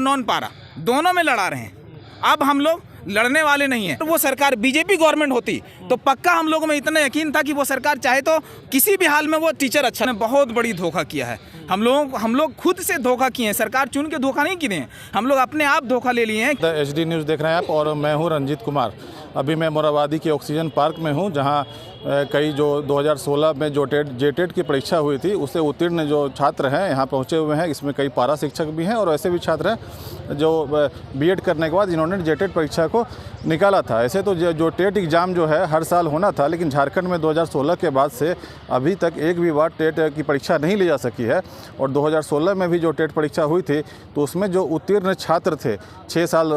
Non पारा दोनों में लड़ा रहे हैं। अब हम लोग लड़ने वाले नहीं हैं। तो वो सरकार बीजेपी गवर्नमेंट होती तो पक्का हम लोगों में इतना यकीन था कि वो सरकार चाहे तो किसी भी हाल में वो टीचर अच्छा ने बहुत बड़ी धोखा किया है। हम लोग खुद से धोखा किए हैं, सरकार चुन के धोखा नहीं किए हैं, हम लोग अपने आप धोखा ले लिए हैं। HD न्यूज़ देख रहे हैं आप और मैं हूं रंजीत कुमार। अभी मैं मोराबादी के ऑक्सीजन पार्क में हूं, जहां कई जो 2016 में जो जेटेट की परीक्षा हुई थी उससे उत्तीर्ण जो छात्र हैं यहाँ पहुँचे हुए हैं। इसमें कई पारा शिक्षक भी हैं और ऐसे भी छात्र हैं जो BEd करने के बाद इन्होंने जेटेट परीक्षा को निकाला था। ऐसे तो जो टेट एग्ज़ाम जो है हर साल होना था, लेकिन झारखंड में 2016 के बाद से अभी तक एक भी बार टेट की परीक्षा नहीं ली जा सकी है। और 2016 में भी जो टेट परीक्षा हुई थी तो उसमें जो उत्तीर्ण छात्र थे 6 साल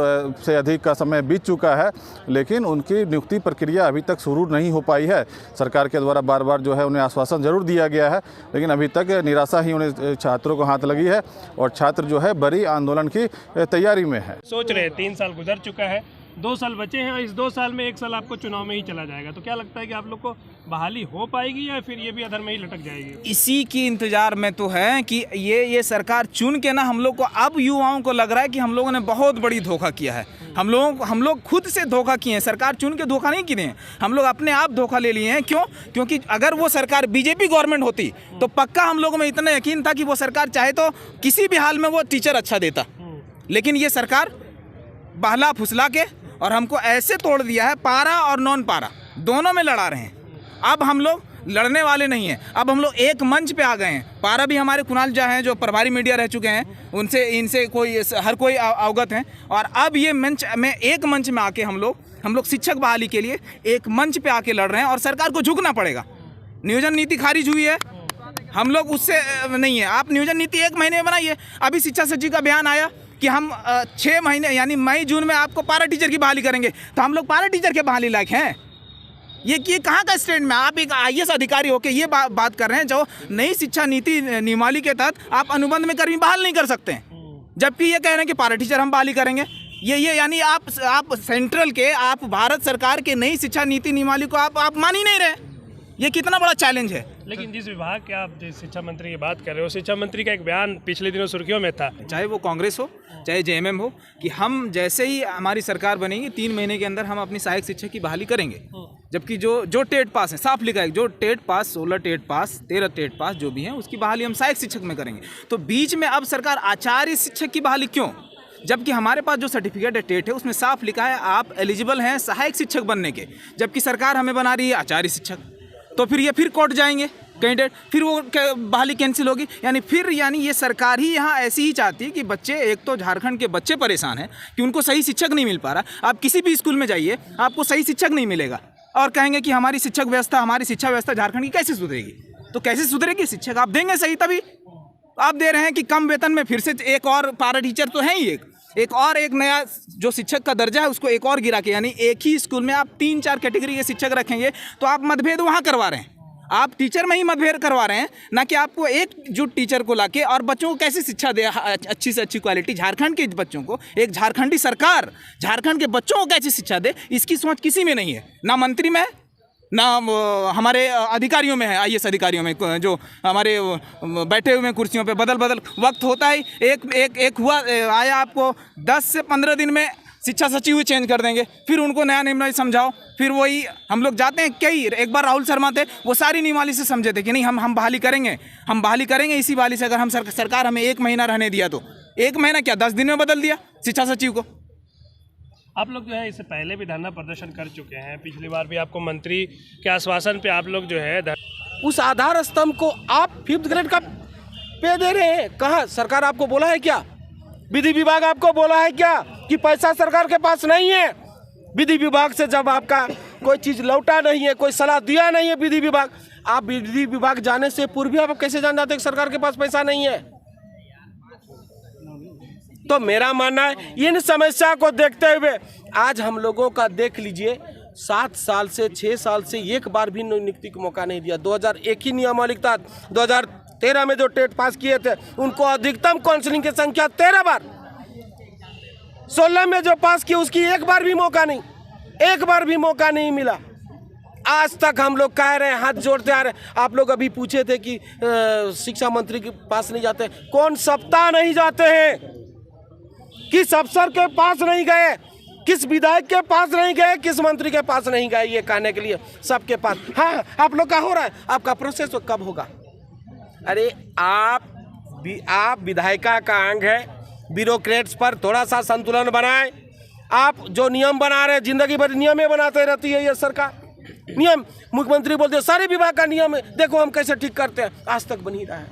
से अधिक का समय बीत चुका है, लेकिन उनकी नियुक्ति प्रक्रिया अभी तक शुरू नहीं हो पाई है। सरकार के द्वारा बार बार जो है उन्हें आश्वासन जरूर दिया गया है, लेकिन अभी तक निराशा ही उन्हें छात्रों को हाथ लगी है और छात्र जो है बड़ी आंदोलन की तैयारी में है। सोच रहे 3 साल गुजर चुका है, 2 साल बचे हैं और इस 2 साल में 1 साल आपको चुनाव में ही चला जाएगा। तो क्या लगता है कि आप लोग को बहाली हो पाएगी या फिर ये भी अधर में ही लटक जाएगी? इसी की इंतजार में तो है कि ये सरकार चुन के ना हम लोग को, अब युवाओं को लग रहा है कि हम लोगों ने बहुत बड़ी धोखा किया है। हम लोग खुद से धोखा किए हैं, सरकार चुन के धोखा नहीं किए हैं, हम लोग अपने आप धोखा ले लिए हैं। क्योंकि अगर वो सरकार बीजेपी गवर्नमेंट होती तो पक्का हम लोगों में इतना यकीन था कि वो सरकार चाहे तो किसी भी हाल में वो टीचर अच्छा देता। लेकिन ये सरकार बहला फुसला के और हमको ऐसे तोड़ दिया है, पारा और नॉन पारा दोनों में लड़ा रहे हैं। अब हम लोग लड़ने वाले नहीं हैं, अब हम लोग एक मंच पे आ गए हैं। पारा भी हमारे कुणाल झा हैं जो प्रभारी मीडिया रह चुके हैं, इनसे हर कोई अवगत हैं। और अब ये मंच में एक मंच में आके हम लोग शिक्षक बहाली के लिए एक मंच पे आके लड़ रहे हैं और सरकार को झुकना पड़ेगा। नियोजन नीति खारिज हुई है, हम लोग उससे नहीं है। आप नियोजन नीति 1 महीने में बनाइए। अभी शिक्षा सचिव का बयान आया कि हम 6 महीने यानी मई जून में आपको पारा टीचर की बहाली करेंगे, तो हम लोग पारा टीचर के बहाली लायक हैं? ये कहाँ का स्टैंड में आप एक IAS अधिकारी होकर ये बात कर रहे हैं जो नई शिक्षा नीति नियमावली के तहत आप अनुबंध में कर्मी बहाल नहीं कर सकते हैं, जबकि ये कह रहे हैं कि पारा टीचर हम बहाली करेंगे। ये यानी आप सेंट्रल के, आप भारत सरकार के नई शिक्षा नीति नियमावली को आप मान ही नहीं रहे। ये कितना बड़ा चैलेंज है। लेकिन जिस विभाग के आप जिस शिक्षा मंत्री की बात कर रहे हो, शिक्षा मंत्री का एक बयान पिछले दिनों सुर्खियों में था, चाहे वो कांग्रेस हो चाहे JMM हो, कि हम जैसे ही हमारी सरकार बनेगी 3 महीने के अंदर हम अपनी सहायक शिक्षक की बहाली करेंगे। जबकि जो टेट पास है, साफ लिखा है, जो TET pass 16 TET pass 13 TET pass जो भी हैं उसकी बहाली हम सहायक शिक्षक में करेंगे। तो बीच में अब सरकार आचार्य शिक्षक की बहाली क्यों? जबकि हमारे पास जो सर्टिफिकेट है टेट है उसमें साफ लिखा है आप एलिजिबल हैं सहायक शिक्षक बनने के, जबकि सरकार हमें बना रही है आचार्य शिक्षक। तो फिर कोर्ट जाएंगे कैंडिडेट, फिर वो बहाली कैंसिल होगी। यानी ये सरकार ही यहाँ ऐसी ही चाहती है कि बच्चे, एक तो झारखंड के बच्चे परेशान हैं कि उनको सही शिक्षक नहीं मिल पा रहा। आप किसी भी स्कूल में जाइए आपको सही शिक्षक नहीं मिलेगा और कहेंगे कि हमारी शिक्षा व्यवस्था झारखंड की कैसे सुधरेगी? तो कैसे सुधरेगी? शिक्षक आप देंगे सही, तभी आप दे रहे हैं कि कम वेतन में फिर से एक और पारा टीचर तो है ही, एक नया जो शिक्षक का दर्जा है उसको एक और गिरा के, यानी एक ही स्कूल में आप 3-4 कैटेगरी के शिक्षक रखेंगे तो आप मतभेद वहाँ करवा रहे हैं। आप टीचर में ही मतभेद करवा रहे हैं, ना कि आपको एक जो टीचर को लाके और बच्चों को कैसे शिक्षा दे अच्छी से अच्छी क्वालिटी, झारखंड के बच्चों को, एक झारखंडी सरकार झारखंड के बच्चों को कैसे शिक्षा दे, इसकी सोच किसी में नहीं है। ना मंत्री में, ना हमारे अधिकारियों में है, IAS अधिकारियों में जो हमारे बैठे हुए कुर्सियों पे बदल वक्त होता है। एक हुआ आया आपको 10 से 15 दिन में शिक्षा सचिव ही चेंज कर देंगे, फिर उनको नया नियमावली समझाओ, फिर वही हम लोग जाते हैं। एक बार राहुल शर्मा थे, वो सारी नियमावली से समझे थे कि नहीं हम बहाली करेंगे इसी बहाली से। अगर हम सरकार हमें 1 महीना रहने दिया तो 1 महीना क्या 10 दिन में बदल दिया शिक्षा सचिव को। आप लोग जो है इससे पहले भी धरना प्रदर्शन कर चुके हैं, पिछली बार भी आपको मंत्री के आश्वासन पे आप लोग जो है उस आधार स्तंभ को आप 5th ग्रेड का पे दे रहे हैं। कहाँ सरकार आपको बोला है क्या? विधि विभाग आपको बोला है क्या कि पैसा सरकार के पास नहीं है? विधि विभाग से जब आपका कोई चीज़ लौटा नहीं है, कोई सलाह दिया नहीं है विधि विभाग, आप विधि विभाग जाने से पूर्व भी आप कैसे जान जाते हैं कि सरकार के पास पैसा नहीं है? तो मेरा मानना है इन समस्या को देखते हुए आज हम लोगों का देख लीजिए 7 साल से 6 साल से एक बार भी नियुक्ति का मौका नहीं दिया। 2001 ही नियमावली के तहत 2013 में जो टेट पास किए थे उनको अधिकतम काउंसलिंग की संख्या 13 बार, 16 में जो पास किए उसकी एक बार भी मौका नहीं मिला। आज तक हम लोग कह रहे हैं, हाथ जोड़ते आ रहे हैं। आप लोग अभी पूछे थे कि शिक्षा मंत्री के पास नहीं जाते, कौन सप्ताह नहीं जाते हैं? किस अफसर के पास नहीं गए, किस विधायक के पास नहीं गए, किस मंत्री के पास नहीं गए ये कहने के लिए? सबके पास। हाँ, आप लोग का हो रहा है, आपका प्रोसेस कब होगा? अरे आप विधायिका का अंग है, ब्यूरोक्रेट्स पर थोड़ा सा संतुलन बनाएं। आप जो नियम बना रहे हैं, जिंदगी भर नियम ही बनाते रहती है ये सरकार। नियम, मुख्यमंत्री बोलते हैं सारे विभाग का नियम है, देखो हम कैसे ठीक करते हैं, आज तक बन ही रहा है।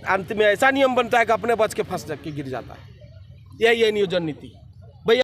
अंत में ऐसा नियम बनता है कि अपने बच के फंस के गिर जाता है। यही है नियोजन नीति भैया।